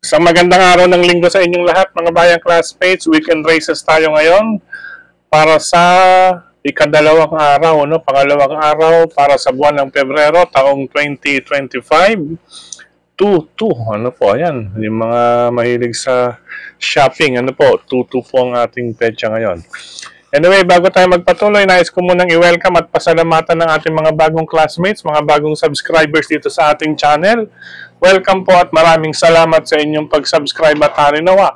Isang magandang araw ng linggo sa inyong lahat, mga bayang classmates. Weekend races tayo ngayon para sa ikadalawang araw, pangalawang araw para sa buwan ng Pebrero, taong 2025. 2-2, ayan, yung mga mahilig sa shopping, 2-2 po ang ating petsa ngayon. Anyway, bago tayo magpatuloy, nais ko munang i-welcome at pasalamatan ng ating mga bagong classmates, mga bagong subscribers dito sa ating channel. Welcome po at maraming salamat sa inyong pag-subscribe at harinawa.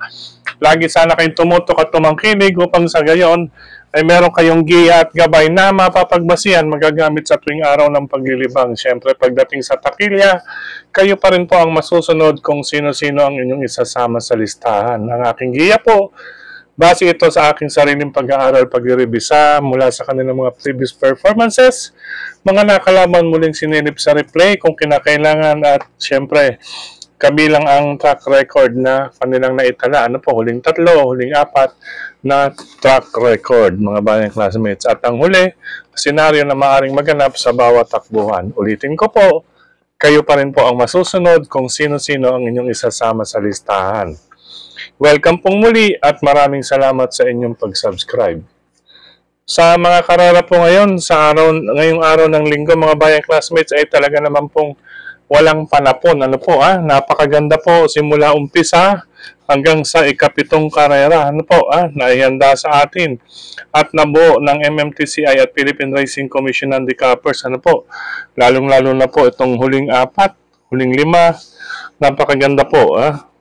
Lagi sana kayong tumutok at tumangkilig upang sa gayon ay meron kayong giya at gabay na mapapagbasihan magagamit sa tuwing araw ng paglilibang. Siyempre, pagdating sa takilya, kayo pa rin po ang masusunod kung sino-sino ang inyong isasama sa listahan. Ang aking giya po, base ito sa aking sariling pag-aaral, pag-revisa mula sa kanilang mga previous performances, mga nakalaban muling sinilip sa replay kung kinakailangan at siyempre kabilang ang track record na kanilang naitala. Huling 3, huling 4 na track record, mga bayang classmates. At ang huli, senaryo na maaring maganap sa bawat takbuhan. Ulitin ko po, kayo pa rin po ang masusunod kung sino-sino ang inyong isasama sa listahan. Welcome pong muli at maraming salamat sa inyong pag-subscribe. Sa mga karera po ngayon, ngayong araw ng linggo, mga bayang classmates, ay talaga naman pong walang panapon. Napakaganda po simula umpisa hanggang sa ikapitong karera. Naihanda sa atin at nabuo ng MMTCI at Philippine Racing Commission Handicappers. Lalong-lalo na po itong huling 4, huling 5. Napakaganda po.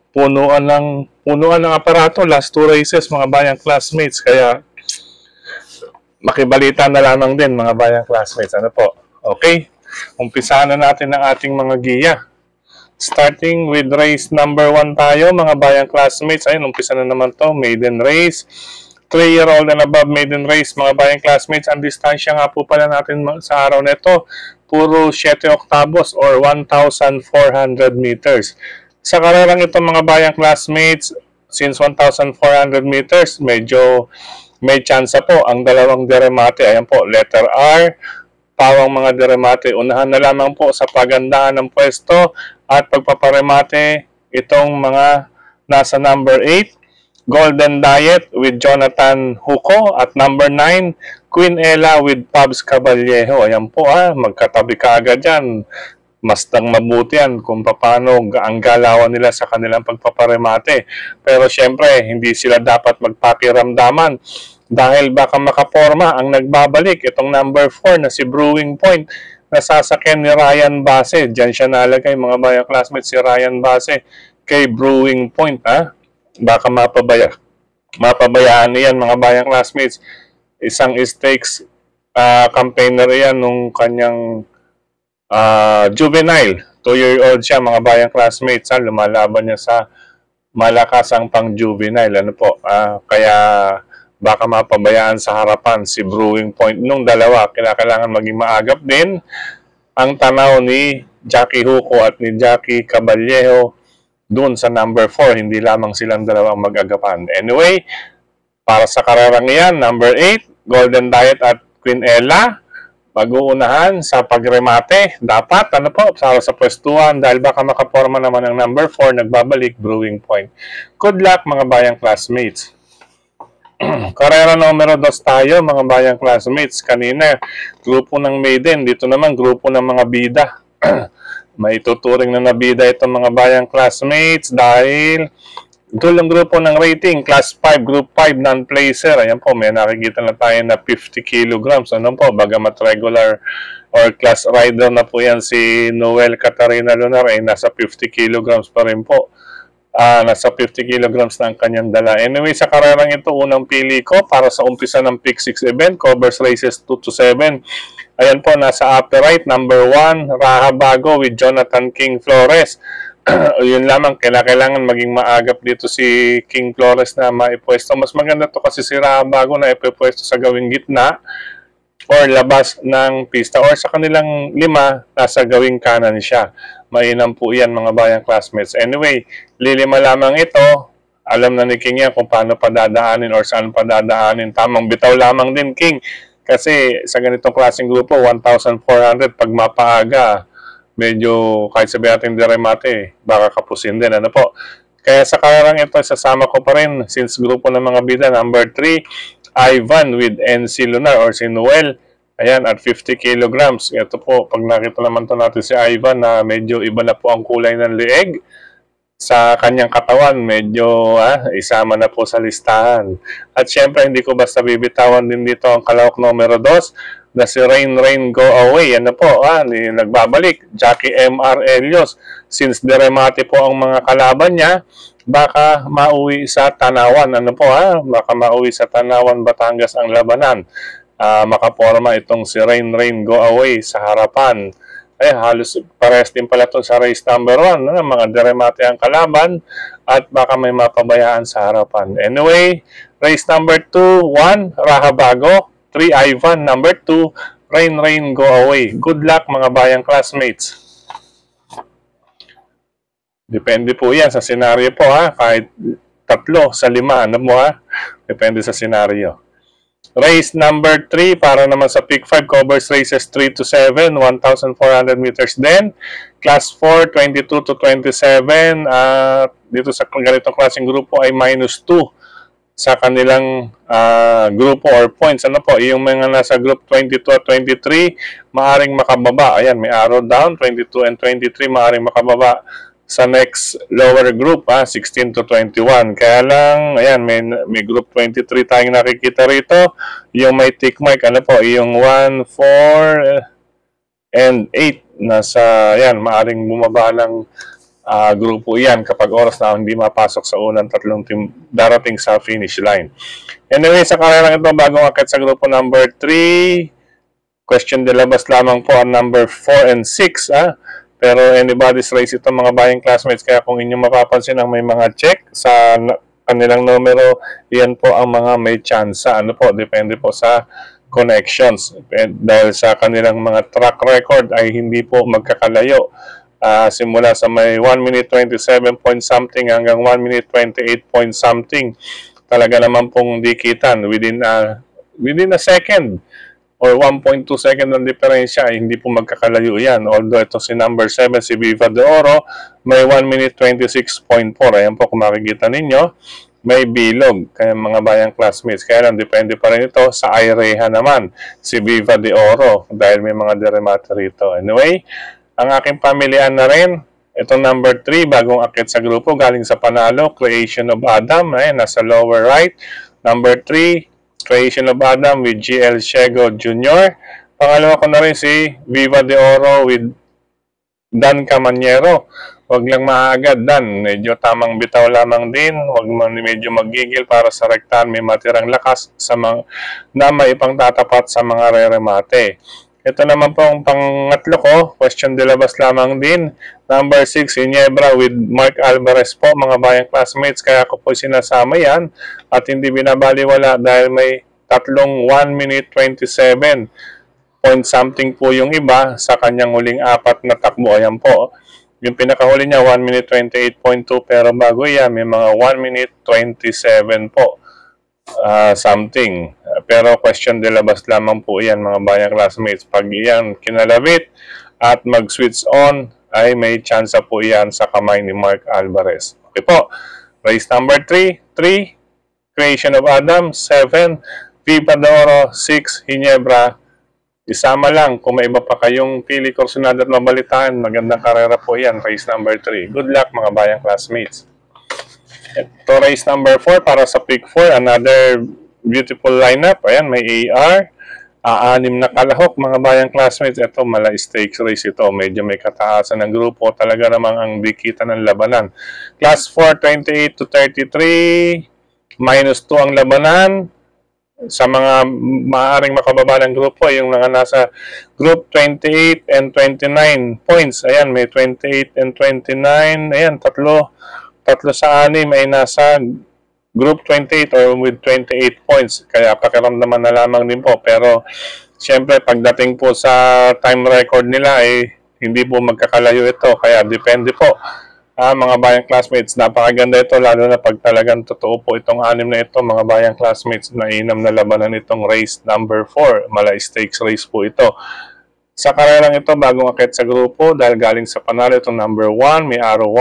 Punuan ng aparato, last 2 races, mga bayang classmates. Kaya makibalita na lamang din, mga bayang classmates. Okay, umpisahan na natin ang ating mga giya. Starting with race number 1 tayo, mga bayang classmates. Ayun, umpisa na naman to, maiden race. 3-year-old and above maiden race, mga bayang classmates. Ang distansya nga po pala natin sa araw na ito, puro 7 oktavos or 1,400 meters. Sa karerang ito, mga bayang classmates, since 1,400 meters, medyo may chance po ang dalawang deremate. Ayan po, letter R, pawang mga deremate. Unahan na lamang po sa pagandahan ng pwesto at pagpaparemate itong mga nasa number 8, Golden Diet with Jonathan Huco, at number 9, Queen Ella with Pabs Caballejo. Ayan po, magkatabi ka agad yan. Mastang mabuti yan kung paano ang galawan nila sa kanilang pagpaparemate. Pero syempre, hindi sila dapat magpakiramdaman dahil baka makaporma ang nagbabalik itong number 4 na si Brewing Point na sasakyan ni Ryan Base. Diyan siya nalagay, mga bayang classmates, si Ryan Base kay Brewing Point. Baka mapabayaan niyan, mga bayang classmates. Isang stakes campaigner yan nung kanyang juvenile, 2-year-old siya, mga bayang classmates. Lumalaban niya sa malakasang pang juvenile. Kaya baka mapabayaan sa harapan si Brewing Point. Nung dalawa, kailangan maging maagap din ang tanaw ni Jackie Huco at ni Jackie Caballejo dun sa number 4. Hindi lamang silang dalawang mag-agapan. Anyway, para sa karerang yan, number 8, Golden Diet at Queen Ella, mag-uunahan sa pagremate. Dapat, para sa pwestuhan dahil baka makaporma naman ang number 4, nagbabalik Brewing Point. Good luck, mga bayang classmates. Karera numero 2 tayo, mga bayang classmates. Kanina, grupo ng maiden. Dito naman, grupo ng mga bida. May tuturing na nabida itong mga bayang classmates dahil ito lang grupo ng rating, Class 5, Group 5, non-placer. Ayan po, may nakikita na tayo na 50 kilograms. Bagamat regular or class rider na po yan si Noel Catarina Lunar, ay nasa 50 kilograms pa rin po. Nasa 50 kilograms na ang kanyang dala. Anyway, sa karerang ito, unang pili ko para sa umpisa ng Pick 6 event, covers races 2 to 7. Ayan po, nasa upper right, number 1, Raha Bago with Jonathan King Flores. Yun lamang, kailangan maging maagap dito si King Flores na maipwesto. Mas maganda to kasi si Raha Bago na ipwesto sa gawing gitna or labas ng pista or sa kanilang 5, nasa gawing kanan siya. Mainam po yan, mga bayang classmates. Anyway, lilima lamang ito. Alam na ni King yan kung paano padadaanin or saan padadaanin. Tamang bitaw lamang din, King. Kasi sa ganitong klaseng grupo, 1,400 pag mapaaga, medyo kahit sabi natin diremate, baka kapusin din. Kaya sa karerang ito, sasama ko pa rin since grupo ng mga bida. Number 3, Ivan with NC Lunar or si Noel. Ayan, at 50 kilograms. Ito po, pag nakita naman to natin si Ivan na medyo iba na po ang kulay ng leeg sa kanyang katawan, medyo isama na po sa listahan. At syempre, hindi ko basta bibitawan din dito ang kalahok numero 2 na si Rain Go Away. Yan na po, nagbabalik. Jackie M.R. Elios. Since deremate po ang mga kalaban niya, baka mauwi sa Tanawan. Ano po baka mauwi sa Tanawan, Batangas ang labanan. Makaporma itong si Rain Go Away sa harapan. Halos pares din pala ito sa race number 1. Mga deremate ang kalaban at baka may mapabayaan sa harapan. Anyway, race number 2, 1, Rahabago. 3, Ivan. Number 2, Rain Go Away. Good luck mga bayang classmates. Depende po yan sa senaryo po kahit 3 sa 5. Ano mo Depende sa senaryo. Race number 3 para naman sa Pick 5 covers races 3 to 7, 1,400 meters din. Class 4, 22 to 27. Dito sa ganitong klaseng grupo ay -2 sa kanilang grupo or points. Ano po, yung mga nasa group 22 at 23, maaring makababa. Ayan, may arrow down, 22 and 23, maaring makababa sa next lower group, 16 to 21. Kaya lang, ayan, may group 23 tayong nakikita rito. Yung may tick mark, ano po, yung 1, 4, and 8. Ayan, maaring bumaba ng grupo yan kapag oras na hindi mapasok sa unang 3 team darating sa finish line. Anyway, sa karerang ito, bagong akit sa grupo number 3, question de labas lamang po ang number 4 and 6, Pero anybody's race ito mga bayang classmates. Kaya kung inyong mapapansin ang may mga check sa kanilang numero, yan po ang mga may chance. Ano po, depende po sa connections. Dahil sa kanilang mga track record ay hindi po magkakalayo. Simula sa may 1 minute 27 point something hanggang 1 minute 28 point something. Talaga naman pong dikitan within a second. Or 1.2 second ng diferensya ay hindi po magkakalayo yan. Although ito si number 7, si Viva de Oro, may 1 minute 26.4. Ayan po kung makikita ninyo, may bilog. Kaya mga bayang classmates. Kaya lang, depende pa rin ito sa IREHA naman, si Viva de Oro, dahil may mga deremate rito. Anyway, ang aking pamilihan na rin, itong number 3, bagong akit sa grupo, galing sa Panalo, Creation of Adam, ayan, nasa lower right. Number 3, Creation of Adam with GL Shego Jr. Pangalawa ko na rin si Viva de Oro with Dan Camaniero. Huwag lang maagad, Dan. Medyo tamang bitaw lamang din. Huwag man medyo magigil para sa rektahan. May matirang lakas na maipang tatapat sa mga reremate. Ito naman po ang pangatlo ko. Question de labas lamang din. Number 6, Ginebra with Mark Alvarez po, mga bayang classmates. Kaya ko po sinasama yan at hindi binabaliwala dahil may tatlong 1 minute 27 point something po yung iba sa kanyang huling 4 na takbo. Ayan po. Yung pinakahuli niya, 1 minute 28.2 pero bago yan, may mga 1 minute 27 po. Something. Pero question de labas lamang po yan mga bayang classmates. Pag yan kinalabit at mag-switch on, ay may chance po yan sa kamay ni Mark Alvarez. Okay po. Race number 3, Creation of Adam, 7, Viva de Oro, 6, Ginebra. Isama lang kung may iba pa kayong pili kursunada at mabalitaan. Magandang karera po yan, race number 3. Good luck mga bayang classmates. Ito race number 4 para sa pick 4. Another beautiful lineup. Ayan, may AR. 6 na kalahok mga bayang classmates. Ito, mala stakes race ito. Medyo may kataasan ng grupo. Talaga namang ang dikita ng labanan. Class 4, 28 to 33. -2 ang labanan. Sa mga maaaring makababa ng grupo, yung mga nasa group 28 and 29 points. Ayan, may 28 and 29. Ayan, tatlo sa 6 ay nasa group 28 or with 28 points. Kaya pakiramdaman na lamang din po. Pero, siyempre, pagdating po sa time record nila, ay hindi po magkakalayo ito. Kaya, depende po. Mga bayang classmates, napakaganda ito, lalo na pag talagang totoo po itong 6 na ito, mga bayang classmates, na inam na labanan itong race number 4. Mala stakes race po ito. Sa karerang ito, bagong akit sa grupo, dahil galing sa Panalo itong number 1, may arrow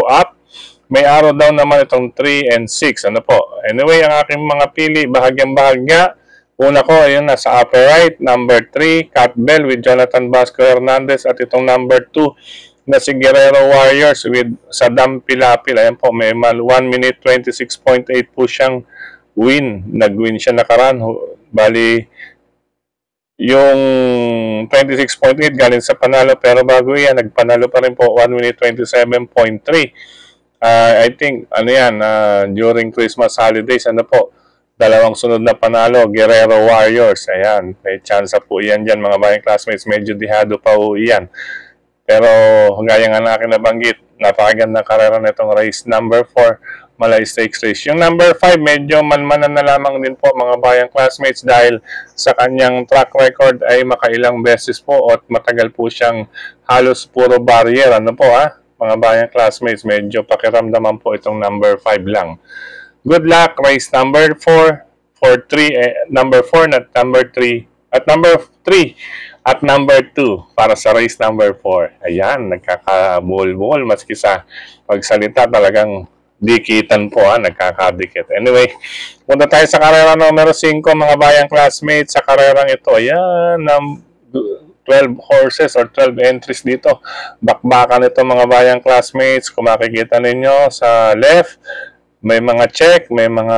up. May arrow down naman itong 3 and 6. Ano po? Anyway, ang aking mga pili, bahagyang-bahagya. Una ko, ayun, nasa upper right. Number 3, Cat Bell with Jonathan Vasco Hernandez. At itong number 2, na si Guerrero Warriors with Saddam Pilapil. Ayan po, may 1 minute 26.8 po siyang win. Nag-win siya nakaraan. Bali, yung 26.8 galing sa panalo. Pero bago yan, nagpanalo pa rin po 1 minute 27.3. I think, ano yan, during Christmas holidays, ano po, dalawang sunod na panalo, Guerrero Warriors. Ayan, may chance po yan dyan, mga bayang classmates. Medyo dihado pa po yan. Pero, gaya nga na akin nabanggit, napakaganda karera na itong race number 4, Malay Stakes Race. Yung number 5, medyo manmanan na lamang din po, mga bayang classmates, dahil sa kanyang track record ay makailang beses po at matagal po siyang halos puro barrier. Ano po, mga bayang classmates, medyo pakiramdaman po itong number 5 lang. Good luck, race number 4, number 4 at number 3, at number 3 at number 2 para sa race number 4. Ayan, nagkakabol-bol, maski sa pagsalita talagang dikitan po, nagkakadikit. Anyway, punta tayo sa karera numero 5, mga bayang classmates. Sa karerang ito, ayan, 12 horses or 12 entries dito. Bakbakan ito, mga bayang classmates. Kung makikita ninyo sa left, may mga check, may mga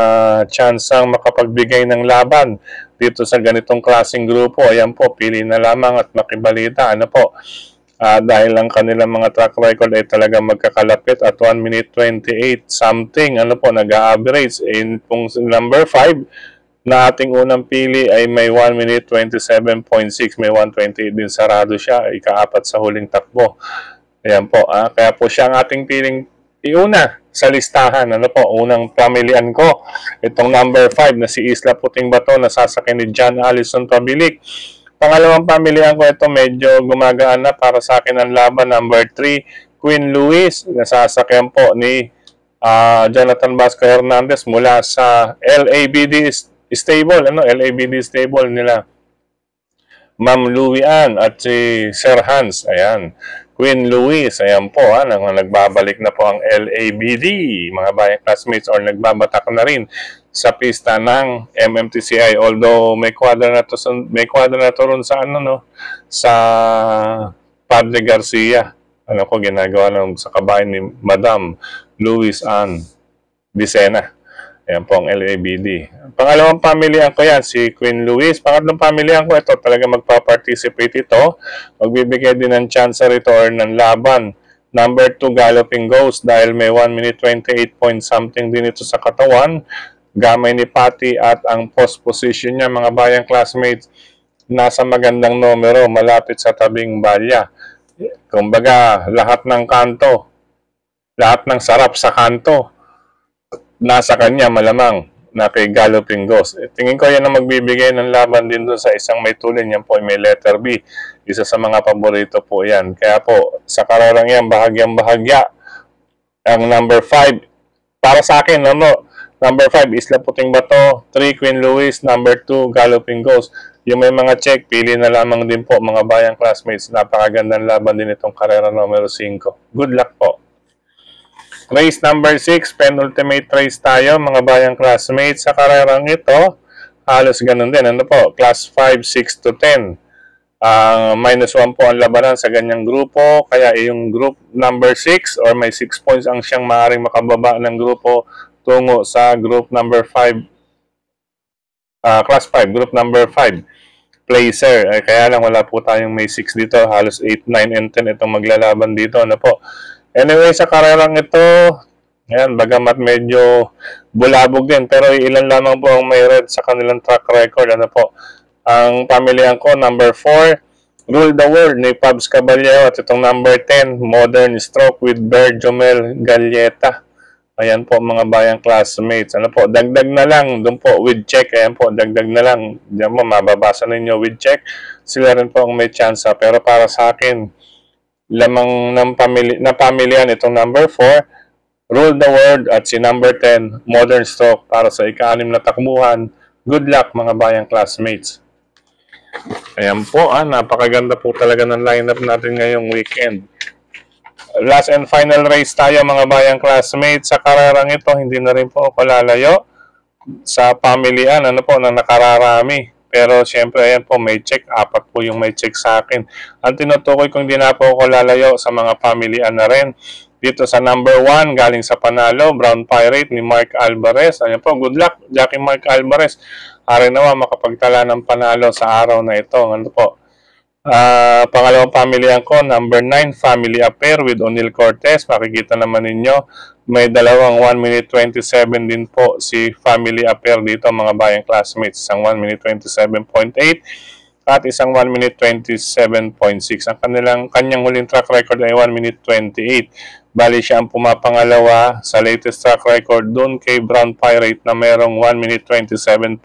tsansang makapagbigay ng laban dito sa ganitong klaseng grupo. Ayan po, pili na lamang at makibalita. Ano po? Dahil ang kanilang mga track record ay talagang magkakalapit at 1 minute 28 something. Ano po, nag-average. Kung number 5, na ating unang pili ay may 1 minute 27.6, may 128 din, sarado siya, ikaapat sa huling takbo. Ayan po, kaya po siya ang ating piling iuna sa listahan. Ano po, unang pamilian ko, itong number 5 na si Isla Puting Bato, na sasakyan ni John Allison Pabilik. Pangalawang pamilian ko, ito medyo gumagaan na para sa akin ang laban, number 3, Queen Louise, na sasakyan po ni Jonathan Vasco Hernandez mula sa LABD stable, LABD stable nila Ma'am Louie Ann at si Sir Hans. Ayan, Queen Louise, ayan po, nagbabalik na po ang LABD, mga bayang classmates, or nagbabatak na rin sa pista ng MMTCI. Although may kwadra na to ron sa sa Padre Garcia. Ginagawa sa kabayan ni Madam Louise Ann Dicena. Ayan po ang LABD. Pangalawang pamilihan ko yan, si Queen Louise. Pangatlong pamilihan ko, ito talaga magpa-participate ito. Magbibigay din ng chance rito or ng laban. Number 2, Galloping Ghost, dahil may 1 minute 28 point something din ito sa katawan. Gamay ni Patty at ang post position niya, mga bayang classmates, nasa magandang numero, malapit sa tabing balya. Kumbaga, lahat ng kanto, lahat ng sarap sa kanto, nasa kanya malamang na kay Galloping Ghost. Tingin ko yan ang magbibigay ng laban din doon sa isang may tulin. Yan po may letter B. Isa sa mga paborito po yan. Kaya po, sa kararang yan, bahagyang-bahagya ang number 5. Para sa akin, number 5, Isla Puting Bato. 3, Queen Louise. Number 2, Galloping Ghost. Yung may mga check, pili na lamang din po, mga bayang classmates. Napakagandang laban din itong karera numero 5. Good luck po. Race number 6, penultimate race tayo, mga bayang classmates. Sa karerang ito, halos ganun din. Class 5, 6 to 10. -1 po ang labanan sa ganyang grupo. Kaya yung group number 6 or may 6 points ang siyang maaaring makababa ng grupo tungo sa group number 5. Class 5, group number 5. Placer. Kaya lang wala po tayong may 6 dito. Halos 8, 9, and 10 itong maglalaban dito. Anyway, sa karerang ito, ayan, bagamat medyo bulabog din, pero ilan lamang po ang may red sa kanilang track record. Ang pamilihan ko, number 4, Rule the World ni Pabs Caballero, at itong number 10, Modern Stroke with Berjomel Galleta. Ayan po, mga bayang classmates. Dagdag na lang, doon po, with check. Ayan po, dagdag na lang. Diyan mo, mababasa ninyo with check. Sila rin po ang may chance. Pero para sa akin, lamang ng pamilyan itong number 4, Rule the World, at si number 10, Modern Stroke, para sa ika-6 na takbuhan. Good luck, mga bayang classmates. Ayan po, napakaganda po talaga ng lineup natin ngayong weekend. last and final race tayo mga bayang classmates. Sa karerang ito, hindi na rin po ako lalayo sa pamilyan, ano po, na nakararami. Pero syempre, ayan po, may check. 4 po yung may check sa akin. Ang tinutukoy kung hindi na po ako lalayo sa mga pamilyan na rin. Dito sa number 1, galing sa Panalo, Brown Pirate ni Mark Alvarez. Ayan po, good luck, Jackie Mark Alvarez. Ari naman makapagtala ng panalo sa araw na ito. Ano po? Pangalawang pamilyan ko, number 9, Family Affair with O'Neil Cortez. Makikita naman ninyo, may dalawang 1 minute 27 din po si Family Affair dito mga bayang classmates. Isang 1 minute 27.8 at isang 1 minute 27.6. Ang kanyang huling track record ay 1 minute 28. Bali siya ang pumapangalawa sa latest track record dun kay Brown Pirate na merong 1 minute 27.4.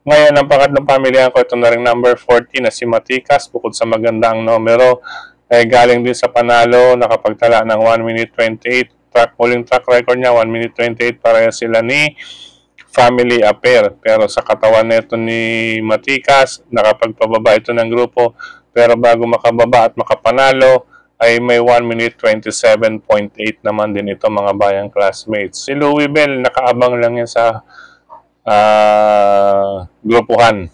Ngayon, ang pangatlong pamilya ko, ito na rin number 14 na si Matikas. Bukod sa magandang numero, ay galing din sa Panalo, nakapagtala ng 1 minute 28. Huling track record niya, 1 minute 28, pareha sila ni Family Affair. Pero sa katawan nito ni Matikas, nakapagpababa ito ng grupo. Pero bago makababa at makapanalo, ay may 1 minute 27.8 naman din ito mga bayang classmates. Si Louis Bell, nakaabang lang yan sa grupuhan.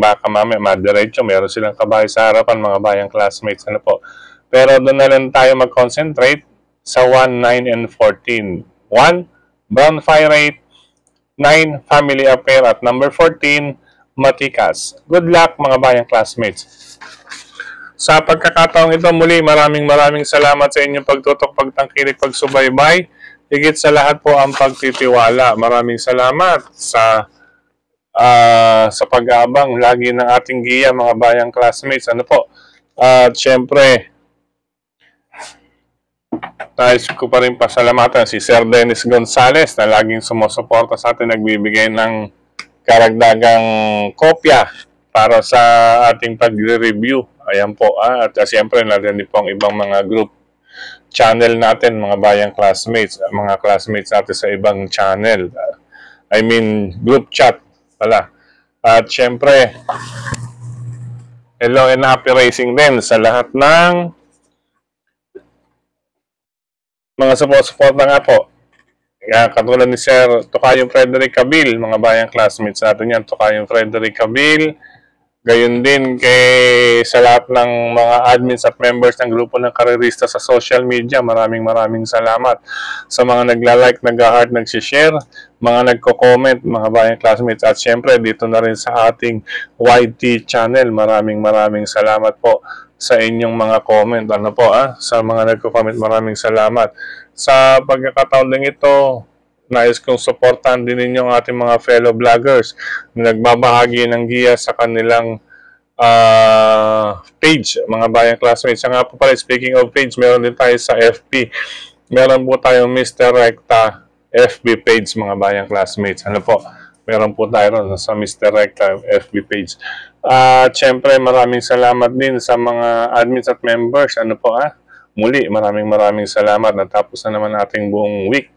Baka mamaya madiretso, meron silang kabahay sa harapan mga bayang classmates. Ano po? Pero doon na lang tayo mag-concentrate sa 1, 9, and 14. 1, Brown Pirate. 9, Family Affair. At number 14, Matikas. Good luck mga bayang classmates. Sa pagkakataong ito muli, maraming salamat sa inyong pagtutok, pagtangkilik, pagsubaybay. Higit sa lahat po ang pagtitiwala. Maraming salamat sa pag-aabang lagi ng ating giya mga bayang classmates. Ano po? At syempre, nais ko pa rin pasalamatan si Sir Dennis Gonzales na laging sumusuporta sa atin, nagbibigay ng karagdagang kopya para sa ating pag-review. Ayan po. At syempre, narinig po ang ibang mga group channel natin, mga bayang classmates, mga classmates natin sa ibang channel. I mean, group chat pala. At syempre, hello and happy racing din sa lahat ng mga support na nga po. Katulad ni Sir Tokayong Frederick Cabil, mga bayang classmates natin yan, Tokayong Frederick Cabil. Gayon din sa lahat ng mga admins at members ng grupo ng karerista sa social media. Maraming salamat sa mga nagla-like, nag-heart, nag-share, mga nagko-comment, mga bayang classmates. At syempre, dito na rin sa ating YT channel. Maraming salamat po sa inyong mga comment. Ano po, sa mga nagko-comment, maraming salamat. Sa pagkakataon din ito, nais kong supportan din ninyo ang ating mga fellow vloggers na nagbabahagi ng giya sa kanilang page, mga bayang classmates. Nga po pala, speaking of page, meron din tayo sa FB. Meron po tayong Mr. Recta FB page, mga bayang classmates. Ano po? Meron po tayo ron sa Mr. Recta FB page. At syempre, maraming salamat din sa mga admins at members. Ano po, muli, maraming salamat. Natapos na naman ating buong week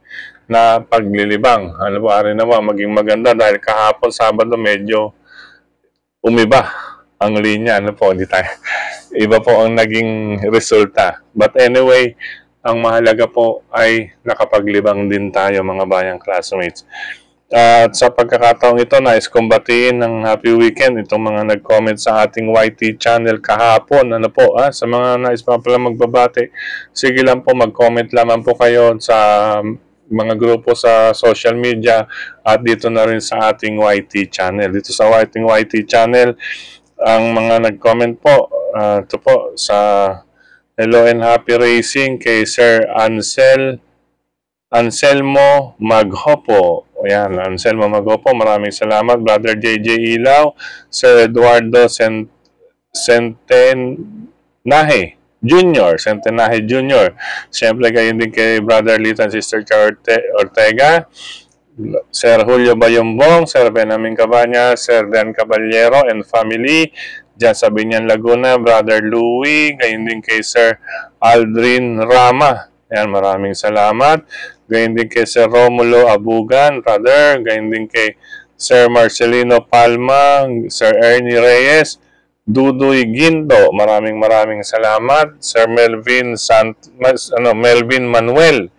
na paglilibang. Ano po, ari naman maging maganda dahil kahapon Sabado medyo umiba ang linya. Ano po, hindi tayo. Iba po ang naging resulta. But anyway, ang mahalaga po ay nakapaglibang din tayo mga bayang classmates. At sa pagkakataong ito, nais kong batiin ng happy weekend itong mga nag-comment sa ating YT channel kahapon. Ano po, sa mga nais pa pala magbabati, sige lang po, mag-comment lamang po kayo sa mga grupo sa social media at dito na rin sa ating YT channel. Dito sa ating YT channel, ang mga nag-comment po, ito po sa Hello and Happy Racing kay Sir Anselmo Maghopo. Ayan, Anselmo Maghopo, maraming salamat. Brother JJ Ilaw, Sir Eduardo Centenaje Jr. Siyempre kayo din kay Brother Litan, Sister Ortega, Sir Julio Bayombong, Sir Benjamin Cabañas, Sir Dan Caballero and family dyan sa Binyan, Laguna, Brother Louie, gayon din kay Sir Aldrin Rama. Ayan, maraming salamat. Gayon din kay Sir Romulo Abugan, brother. Gayon din kay Sir Marcelino Palma, Sir Ernie Reyes, Dudoy Ginto, maraming salamat. Sir Melvin Manuel.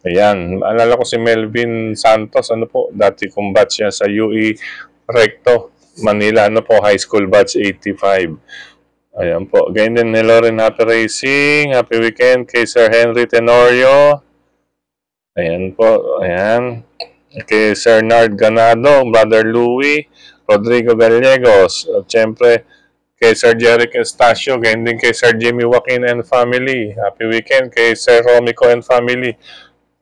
Ayan, alala ko si Melvin Santos, ano po, dati kong batch yan sa UE Recto, Manila, ano po, high school batch 85. Ayan po. Ganyan din, hello rin, happy racing, happy weekend kay Sir Henry Tenorio. Ayan po, ayan. Kay Sir Nard Ganado, Brother Louie, Rodrigo Gallegos, at syempre, kay Sir Jeric Estacio, ganyan din kay Sir Jimmy Joaquin and family. Happy weekend kay Sir Romico and family.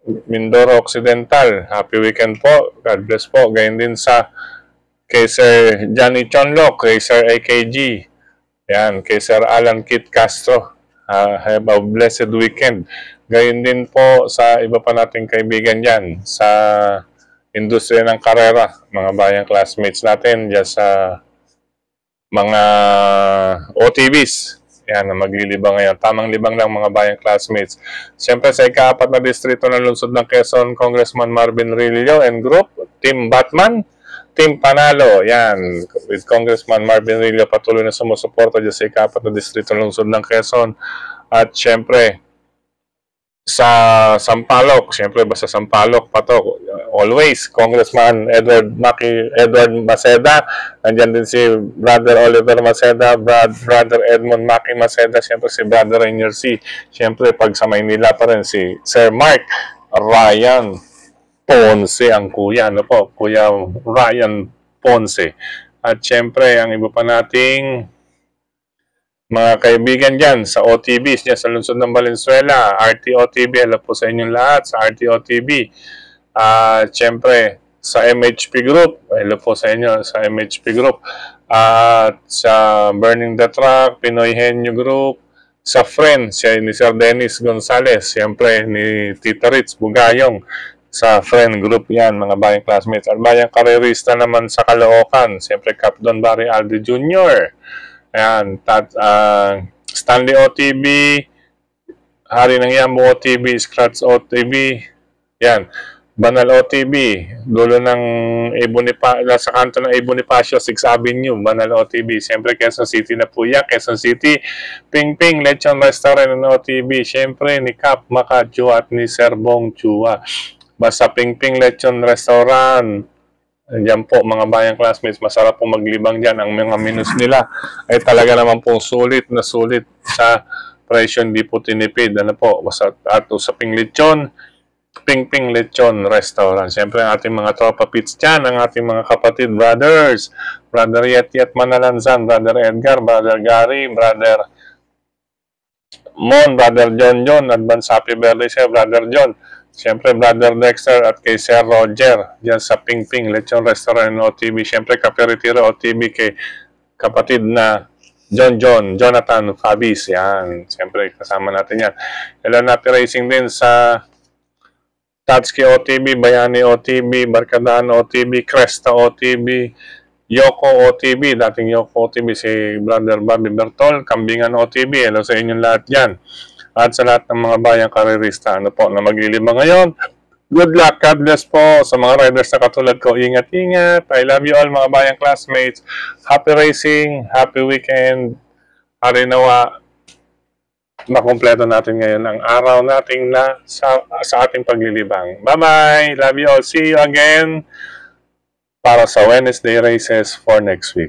Mindoro Occidental, happy weekend po. God bless po. Ganyan din sa kay Sir Johnny Chonlock, kay Sir AKG. Yan, kay Sir Alan Kit Castro. Have a blessed weekend. Ganyan din po sa iba pa nating kaibigan dyan sa industriya ng karera, mga bayang classmates natin dyan sa mga OTVs. Yan, na maglilibang ngayon. Tamang libang lang mga bayang classmates. Siyempre sa ika-4 na distrito ng lungsod ng Quezon, Congressman Marvin Rillo and Group, Team Batman, Team Panalo, yan, with Congressman Marvin Rillo, patuloy na sumusuporta dyan sa ika-4 na distrito ng lungsod ng Quezon. At siyempre, sa Sampaloc, siyempre basta Sampaloc pa to, always, Congressman Edward Maceda, andyan din si Brother Oliver Maceda, Brother Edmond Maki Maceda, siyempre si Brother Rainier C, siyempre pag sa Maynila pa rin si Sir Mark Ryan Ponce, ang kuya, ano po, Kuya Ryan Ponce. At siyempre, ang iba pa nating mga kaibigan dyan sa OTBs, dyan sa lungsod ng Valenzuela, RTOTB, hello po sa inyong lahat sa RTOTB. Siyempre, sa MHP Group, hello po sa inyo sa MHP Group. At sa Burning the Truck, Pinoy Henyo Group, sa Friend, siya ni Sir Dennis Gonzales, siyempre ni Tita Ritz Bugayong, sa Friend Group yan, mga bayang classmates. At bayang karerista naman sa Caloocan, siyempre Captain Barry Aldi Jr., ayan, Stanley OTB, Hari ng Yambo OTB, Scratch OTB, yan, Banal OTB, dulo ng sa kanto ng Bonifacio, 6th Avenue, Banal OTB, siyempre Quezon City na po yan, Quezon City, Ping Ping, Lechon Restaurant ng OTB, siyempre ni Cap Macachua at ni Sir Bong Chua, basta Ping Ping Lechon Restaurant. Diyan po mga bayang classmates, masarap po maglibang dyan. Ang mga menus nila ay talaga naman pong sulit na sulit sa presyo, hindi po tinipid. Ano po, at usaping lechon, Ping Ping Lechon Restaurant. Siyempre ang ating mga tropa pits dyan, ang ating mga kapatid brothers, Brother Yet Manalanzan, Brother Edgar, Brother Gary, Brother Mon, Brother John, advance happy birthday sa'yo, Brother John. Siyempre, Brother Dexter at kay Sir Roger, dyan sa Ping Ping Lechon Restaurant OTB. Siyempre, Kaperitiro OTB kay kapatid na Jonathan Fabis. Yan, siyempre, kasama natin yan. Hello, Happy Racing din sa Tatsuki OTB, Bayani OTB, Barkadahan OTB, Cresta OTB, Yoko OTB, dating Yoko OTB, si Brother Bobby Bertol, Kambingan OTB. Hello sa inyong lahat yan. At sa lahat ng mga bayang karerista, ano po, na maglilibang ngayon. Good luck, God bless po sa mga riders na katulad ko. Ingat-ingat. I love you all mga bayang classmates. Happy racing, happy weekend. Hari nawa, makumpleto natin ngayon ang araw nating na sa ating paglilibang. Bye-bye. Love you all. See you again para sa Wednesday races for next week.